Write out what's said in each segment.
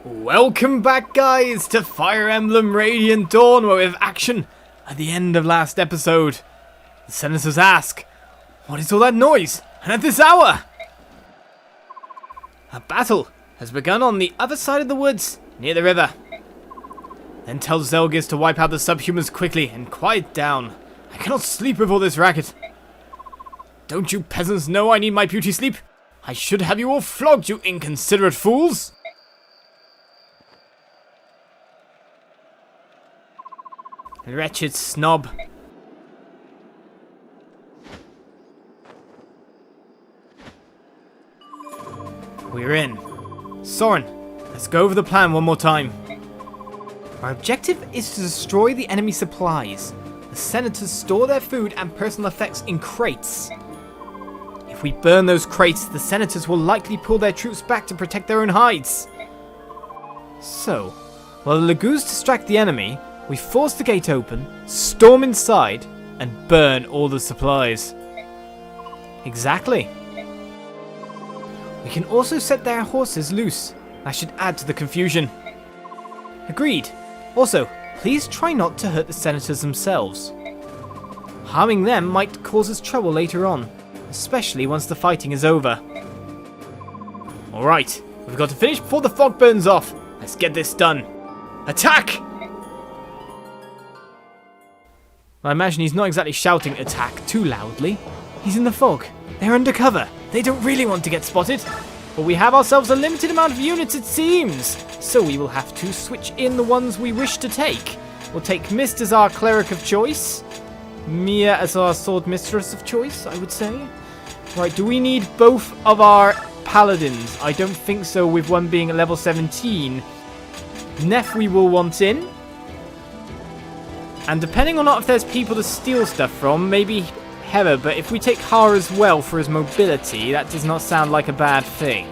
Welcome back, guys, to Fire Emblem Radiant Dawn, where we have action at the end of last episode. The senators ask, what is all that noise, and at this hour? A battle has begun on the other side of the woods, near the river. Then tell Zelgiz to wipe out the subhumans quickly and quiet down. I cannot sleep with all this racket. Don't you peasants know I need my beauty sleep? I should have you all flogged, you inconsiderate fools! Wretched snob. We're in. Soren, let's go over the plan one more time. Our objective is to destroy the enemy supplies. The senators store their food and personal effects in crates. If we burn those crates, the senators will likely pull their troops back to protect their own hides. So, while the Laguz distract the enemy, we force the gate open, storm inside, and burn all the supplies. Exactly. We can also set their horses loose. That should add to the confusion. Agreed. Also, please try not to hurt the senators themselves. Harming them might cause us trouble later on, especially once the fighting is over. Alright, we've got to finish before the fog burns off. Let's get this done. Attack! I imagine he's not exactly shouting attack too loudly. He's in the fog. They're undercover. They don't really want to get spotted. But we have ourselves a limited amount of units, it seems. So we will have to switch in the ones we wish to take. We'll take Mist as our cleric of choice. Mia as our sword mistress of choice, I would say. Right, do we need both of our paladins? I don't think so, with one being at level 17. Neff we will want in. And depending on if there's people to steal stuff from, maybe Hera, but if we take Har as well for his mobility, that does not sound like a bad thing.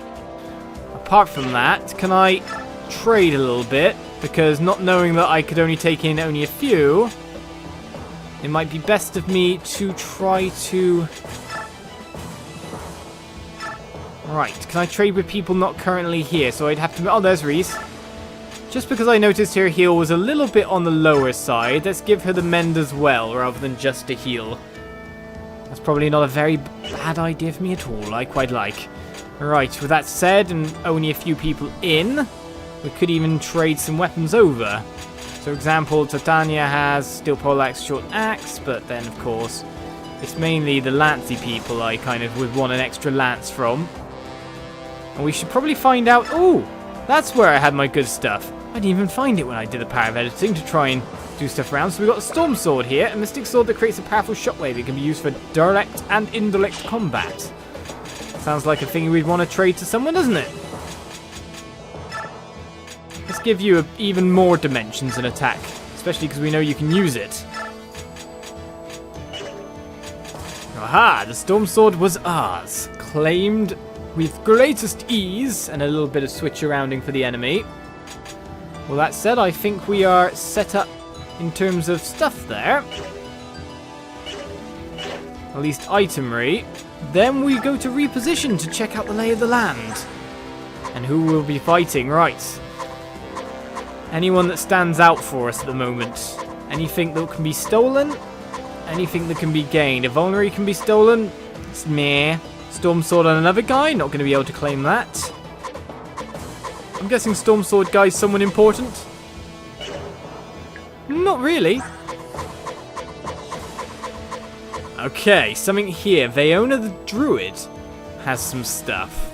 Apart from that, can I trade a little bit? Because not knowing that I could only take in only a few, it might be best of me to try to... Right, can I trade with people not currently here? So I'd have to... Oh, there's Reese. Just because I noticed her heal was a little bit on the lower side, let's give her the mend as well, rather than just a heal. That's probably not a very bad idea for me at all, I quite like. Right, with that said, and only a few people in, we could even trade some weapons over. So, for example, Titania has steel poleaxe, short axe, but then, of course, it's mainly the lancey people I kind of would want an extra lance from. And we should probably find out... Oh, that's where I had my good stuff. I didn't even find it when I did the power of editing to try and do stuff around. So we've got a Storm Sword here, a Mystic Sword that creates a powerful shockwave. It can be used for direct and indirect combat. Sounds like a thing we'd want to trade to someone, doesn't it? Let's give you even more dimensions in attack, especially because we know you can use it. Aha! The Storm Sword was ours. Claimed with greatest ease and a little bit of switch-arounding for the enemy. Well, that said, I think we are set up in terms of stuff there. At least itemery. Then we go to reposition to check out the lay of the land. And who will be fighting, right. Anyone that stands out for us at the moment. Anything that can be stolen. Anything that can be gained. If Vulnerary can be stolen, it's meh. Storm Sword on another guy, not going to be able to claim that. I'm guessing Storm Sword guy's someone important. Not really. Okay, something here. Vayona the Druid has some stuff.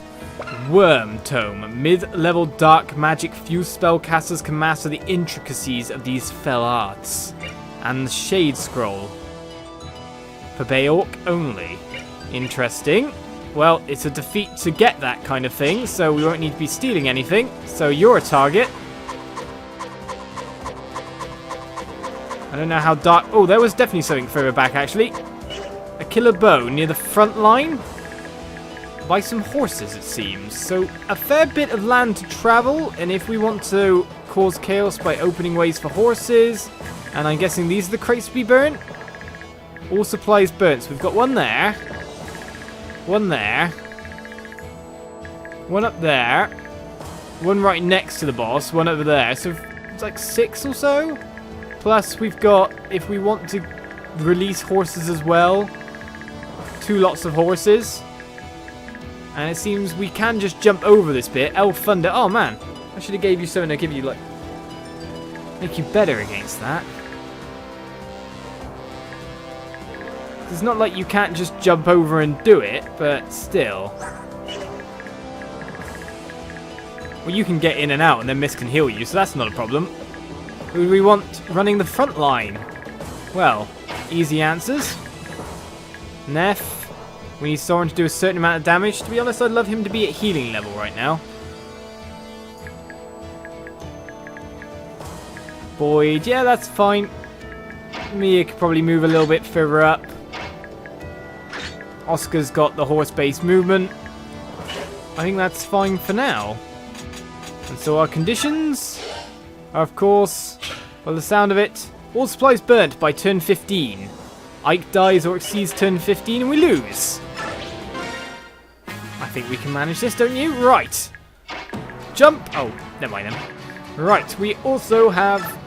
Worm Tome. Mid-level dark magic fused spellcasters can master the intricacies of these fell arts. And the Shade Scroll. For Bayork only. Interesting. Well, it's a defeat to get that kind of thing, so we won't need to be stealing anything. So you're a target. I don't know how dark... Oh, there was definitely something further back, actually. A killer bow near the front line. By some horses, it seems. So a fair bit of land to travel, and if we want to cause chaos by opening ways for horses, and I'm guessing these are the crates to be burnt. All supplies burnt. So we've got one there. One there. One up there. one right next to the boss, one over there. So it's like 6 or so. Plus we've got, if we want to release horses as well, 2 lots of horses. And it seems we can just jump over this bit. Elf Thunder. Oh man, I should have gave you something to give you, like, make you better against that. It's not like you can't just jump over and do it, but still. Well, you can get in and out and then Mist can heal you, so that's not a problem. Who do we want running the front line? Well, easy answers. Neff. We need Soren to do a certain amount of damage. To be honest, I'd love him to be at healing level right now. Boyd, yeah, that's fine. Mia could probably move a little bit further up. Oscar's got the horse-based movement. I think that's fine for now. And so our conditions are, of course, by the sound of it, all supplies burnt by turn 15. Ike dies or exceeds turn 15 and we lose. I think we can manage this, don't you? Right. Jump. Oh, never mind then. Right, we also have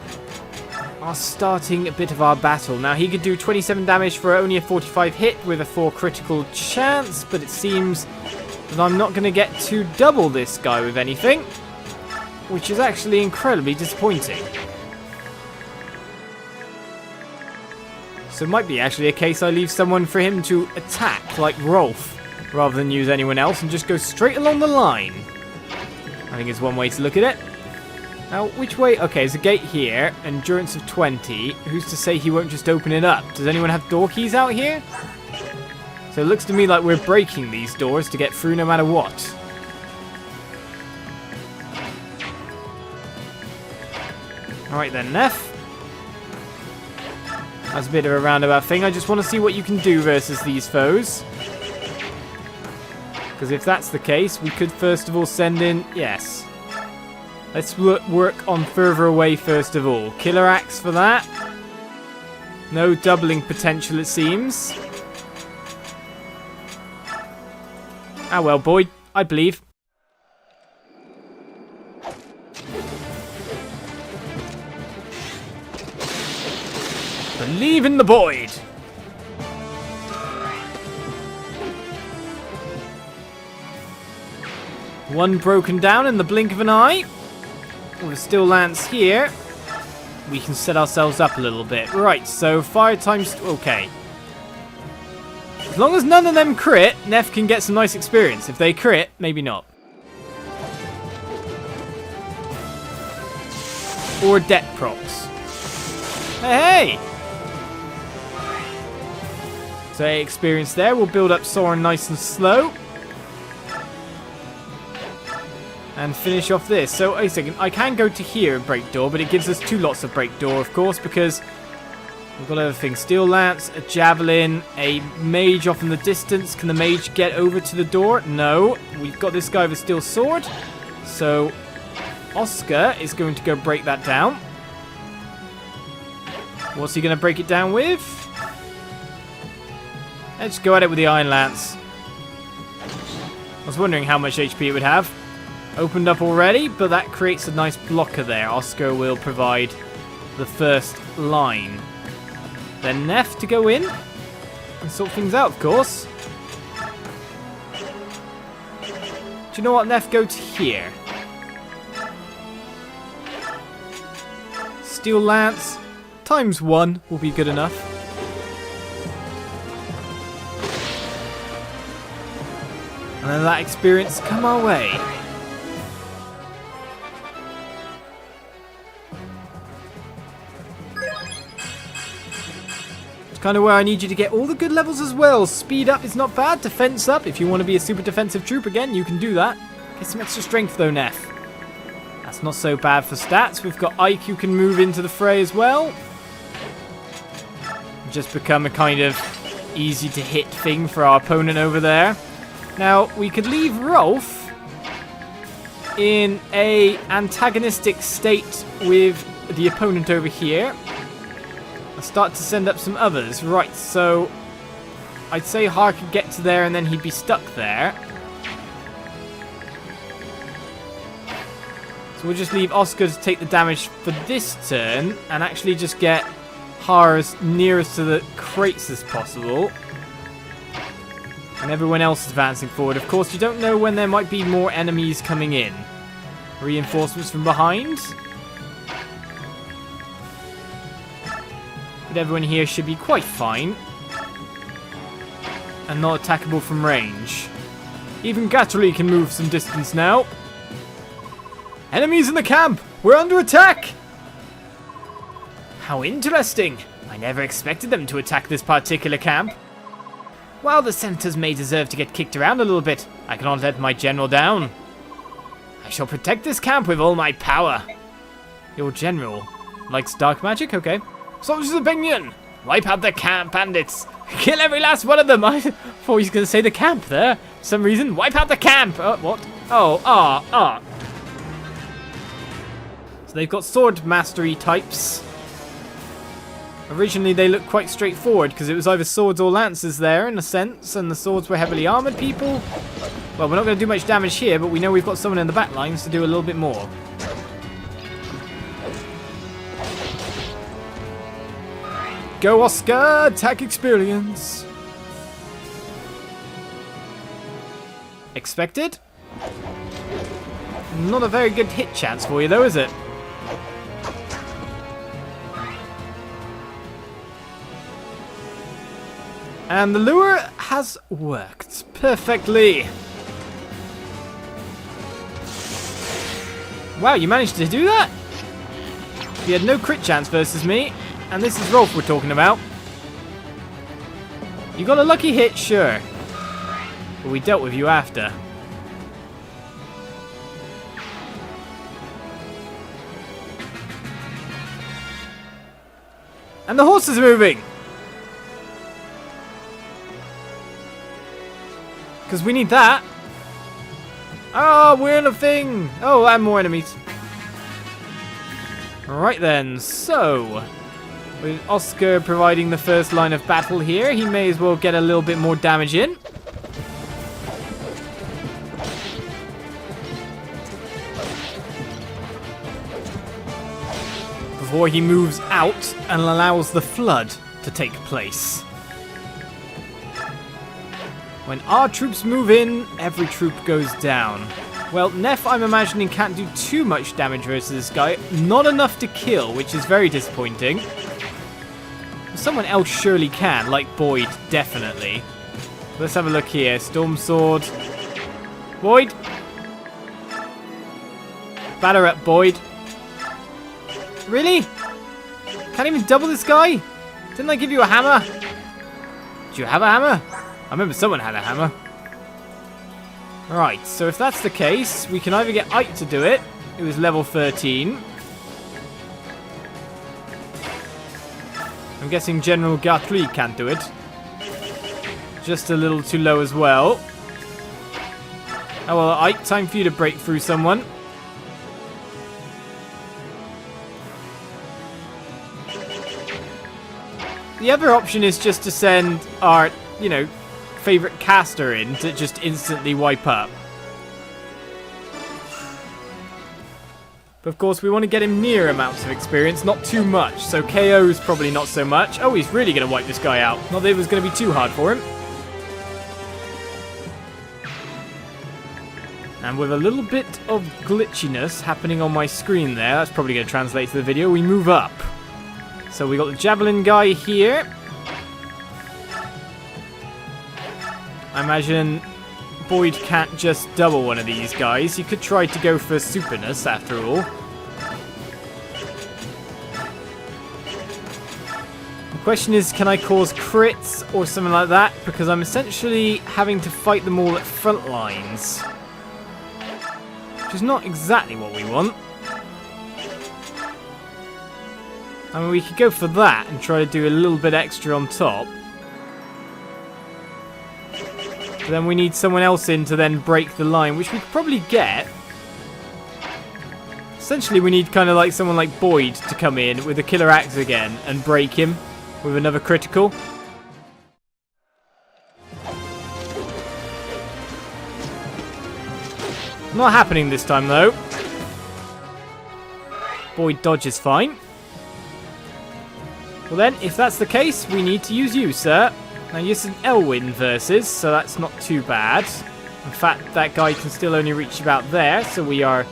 our starting a bit of our battle. Now, he could do 27 damage for only a 45 hit with a 4 critical chance, but it seems that I'm not going to get to double this guy with anything, which is actually incredibly disappointing. So it might be actually a case I leave someone for him to attack, like Rolf, rather than use anyone else and just go straight along the line. I think it's one way to look at it. Now, which way? Okay, there's a gate here. Endurance of 20. Who's to say he won't just open it up? Does anyone have door keys out here? So it looks to me like we're breaking these doors to get through no matter what. Alright then, Neff. That's a bit of a roundabout thing. I just want to see what you can do versus these foes. Because if that's the case, we could first of all send in... Yes. Let's work on further away first of all. Killer Axe for that. No doubling potential, it seems. Ah well, Boyd. I believe. Believe in the Boyd. One broken down in the blink of an eye. With a Steel Lance here, we can set ourselves up a little bit. Right, so fire times... Okay. As long as none of them crit, Neff can get some nice experience. If they crit, maybe not. Or debt procs. Hey! So experience there. We'll build up Soren nice and slow. And finish off this. So, wait a second. I can go to here and break door, but it gives us 2 lots of break door, of course, because we've got other things. Steel Lance, a Javelin, a Mage off in the distance. Can the Mage get over to the door? No. We've got this guy with a Steel Sword. So, Oscar is going to go break that down. What's he going to break it down with? Let's go at it with the Iron Lance. I was wondering how much HP it would have. Opened up already, but that creates a nice blocker there. Oscar will provide the first line. Then Neff to go in and sort things out, of course. Do you know what, Neff? Go to here. Steel Lance times 1 will be good enough. And then that experience come our way. Kind of where I need you to get all the good levels as well. Speed up is not bad. Defense up. If you want to be a super defensive troop again, you can do that. Get some extra strength though, Neff. That's not so bad for stats. We've got Ike who can move into the fray as well. Just become a kind of easy to hit thing for our opponent over there. Now, we could leave Rolf in a antagonistic state with the opponent over here. Start to send up some others. Right, so I'd say Har could get to there and then he'd be stuck there. So we'll just leave Oscar to take the damage for this turn and actually just get Har as nearest to the crates as possible. And everyone else is advancing forward. Of course, you don't know when there might be more enemies coming in. Reinforcements from behind. But everyone here should be quite fine. And not attackable from range. Even Gatterly can move some distance now. Enemies in the camp! We're under attack! How interesting! I never expected them to attack this particular camp. While the senators may deserve to get kicked around a little bit, I cannot let my general down. I shall protect this camp with all my power. Your general likes dark magic? Okay. Soldiers of Binion! Wipe out the camp bandits! Kill every last one of them! I thought he was going to say the camp there. For some reason, wipe out the camp! What? Oh, So they've got sword mastery types. Originally they looked quite straightforward because it was either swords or lances there in a sense, and the swords were heavily armored people. Well, we're not going to do much damage here, but we know we've got someone in the back lines to do a little bit more. Go Oscar! Attack experience! Expected? Not a very good hit chance for you though, is it? And the lure has worked perfectly. Wow, you managed to do that? You had no crit chance versus me. And this is Rolf we're talking about. You got a lucky hit, sure. But we dealt with you after. And the horse is moving! Because we need that. Oh, we're in a thing! Oh, and more enemies. Right then, so... with Oscar providing the first line of battle here, he may as well get a little bit more damage in. Before he moves out and allows the flood to take place. When our troops move in, every troop goes down. Well, Neff, I'm imagining, can't do too much damage versus this guy. Not enough to kill, which is very disappointing. Someone else surely can, like Boyd, definitely. Let's have a look here. Storm Sword. Boyd. Batter up, Boyd. Really? Can't even double this guy? Didn't I give you a hammer? Did you have a hammer? I remember someone had a hammer. Right, so if that's the case, we can either get Ike to do it. It was level 13. I'm guessing General Guthrie can't do it. Just a little too low as well. Oh well, Ike, time for you to break through someone. The other option is just to send our, favourite caster in to just instantly wipe up. But of course, we want to get him near amounts of experience, not too much. So KO's probably not so much. Oh, he's really going to wipe this guy out. Not that it was going to be too hard for him. And with a little bit of glitchiness happening on my screen there, that's probably going to translate to the video, we move up. So we got the Javelin guy here. I imagine Boyd can't just double one of these guys. He could try to go for superness after all. The question is, can I cause crits or something like that? Because I'm essentially having to fight them all at front lines. Which is not exactly what we want. I mean, we could go for that and try to do a little bit extra on top. But then we need someone else in to then break the line, which we could probably get. Essentially, we need kind of like someone like Boyd to come in with a killer axe again and break him with another critical. Not happening this time, though. Boy dodge is fine. Well then, if that's the case, we need to use you, sir. Now, this is an Elwyn versus, so that's not too bad. In fact, that guy can still only reach about there, so we are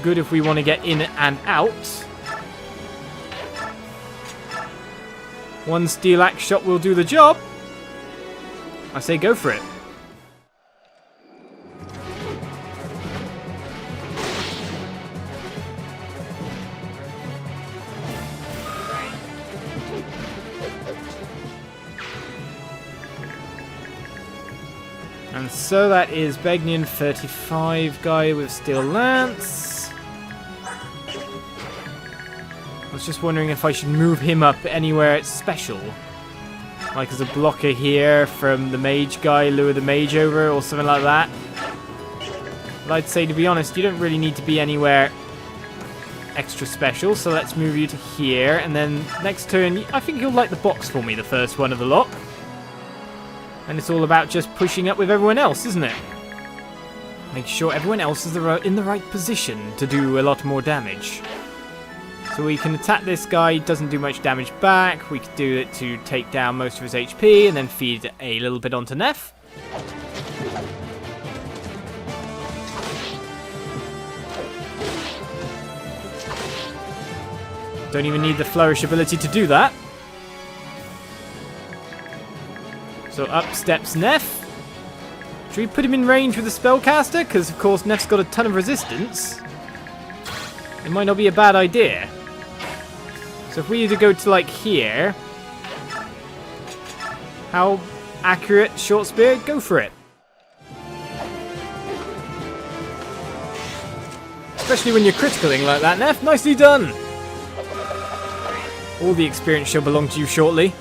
good if we want to get in and out. One steel axe shot will do the job. I say go for it. And so that is Begnian 35 guy with steel lance. I was just wondering if I should move him up anywhere it's special. Like as a blocker here from the mage guy, lure the mage over or something like that. But I'd say, to be honest, you don't really need to be anywhere extra special. So let's move you to here. And then next turn, I think you'll light the box for me, the first one of the lot. And it's all about just pushing up with everyone else, isn't it? Make sure everyone else is in the right position to do a lot more damage. So we can attack this guy, doesn't do much damage back. We could do it to take down most of his HP and then feed a little bit onto Neff. Don't even need the flourish ability to do that. So up steps Neff. Should we put him in range with the spellcaster? Because, of course, Neff's got a ton of resistance. It might not be a bad idea. So if we need to go to, like, here. How accurate, short spear? Go for it. Especially when you're criticaling like that, Neff. Nicely done. All the experience shall belong to you shortly.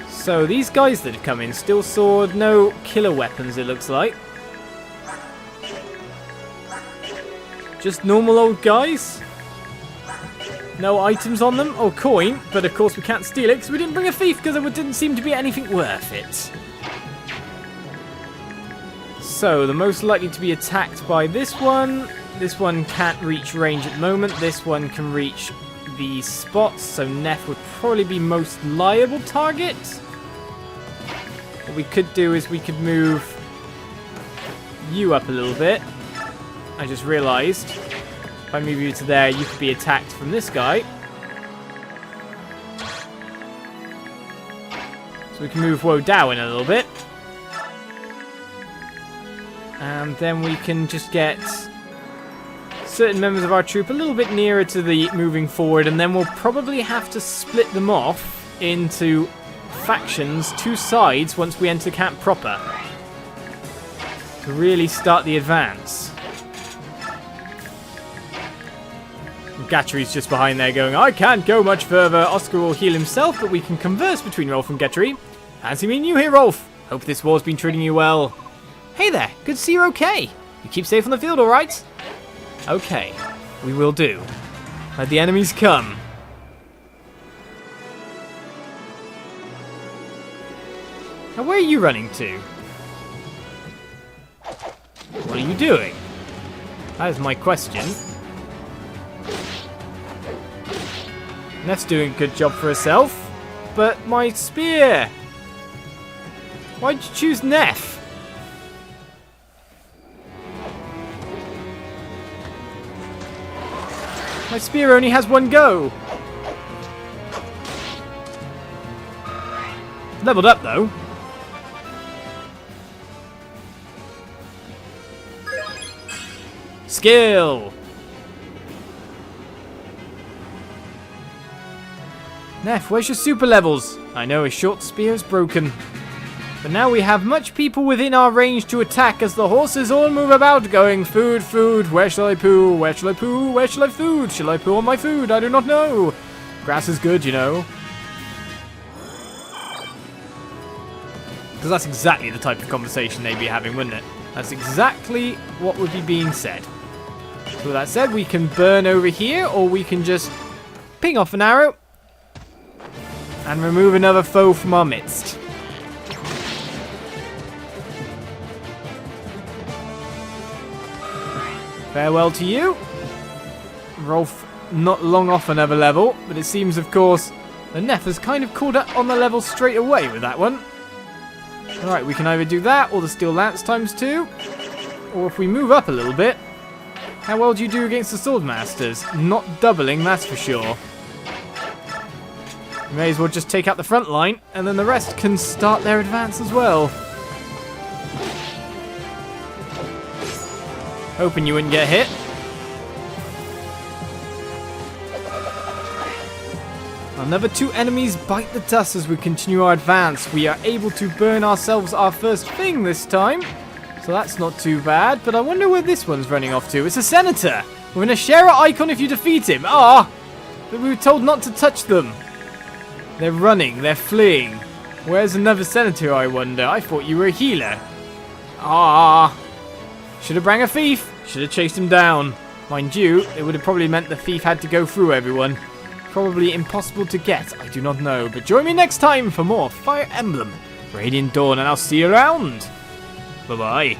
So, these guys that have come in, steel sword, no killer weapons it looks like. Just normal old guys. No items on them, or coin, but of course we can't steal it because we didn't bring a thief because there didn't seem to be anything worth it. So, the most likely to be attacked by this one can't reach range at the moment, this one can reach the spots, so Neff would probably be most liable target. What we could do is we could move you up a little bit. I just realised. If I move you to there, you could be attacked from this guy. So we can move Woe Dao in a little bit. And then we can just get certain members of our troop a little bit nearer to the moving forward, and then we'll probably have to split them off into factions, two sides, once we enter camp proper to really start the advance. Gatchery's just behind there going, I can't go much further. Oscar will heal himself, but we can converse between Rolf and Gatchery. Fancy meeting you here, Rolf. Hope this war's been treating you well. Hey there, good to see you're okay. You keep safe on the field, alright? Okay, we will do. Let the enemies come. Now, where are you running to? What are you doing? That is my question. Neff's doing a good job for herself, but my spear! Why'd you choose Neff? My spear only has one go. Leveled up though. Skill! Neff, where's your super levels? I know his short spear is broken. But now we have much people within our range to attack as the horses all move about going, food, food, where shall I poo? Where shall I poo? Where shall I food? Shall I poo on my food? I do not know. Grass is good, you know. Because that's exactly the type of conversation they'd be having, wouldn't it? That's exactly what would be being said. So with that said, we can burn over here, or we can just ping off an arrow and remove another foe from our midst. Farewell to you. Rolf not long off another level, but it seems, of course, the Neff has kind of caught up on the level straight away with that one. Alright, we can either do that, or the Steel Lance ×2, or if we move up a little bit. How well do you do against the Swordmasters? Not doubling, that's for sure. You may as well just take out the front line, and then the rest can start their advance as well. Hoping you wouldn't get hit. Another 2 enemies bite the dust as we continue our advance. We are able to burn ourselves our first thing this time. So that's not too bad, but I wonder where this one's running off to. It's a Senator with an Ashera icon if you defeat him. Ah! But we were told not to touch them. They're running, they're fleeing. Where's another Senator, I wonder? I thought you were a healer. Ah! Should have brought a thief. Should have chased him down. Mind you, it would have probably meant the thief had to go through everyone. Probably impossible to get, I do not know. But join me next time for more Fire Emblem Radiant Dawn, and I'll see you around. Bye-bye.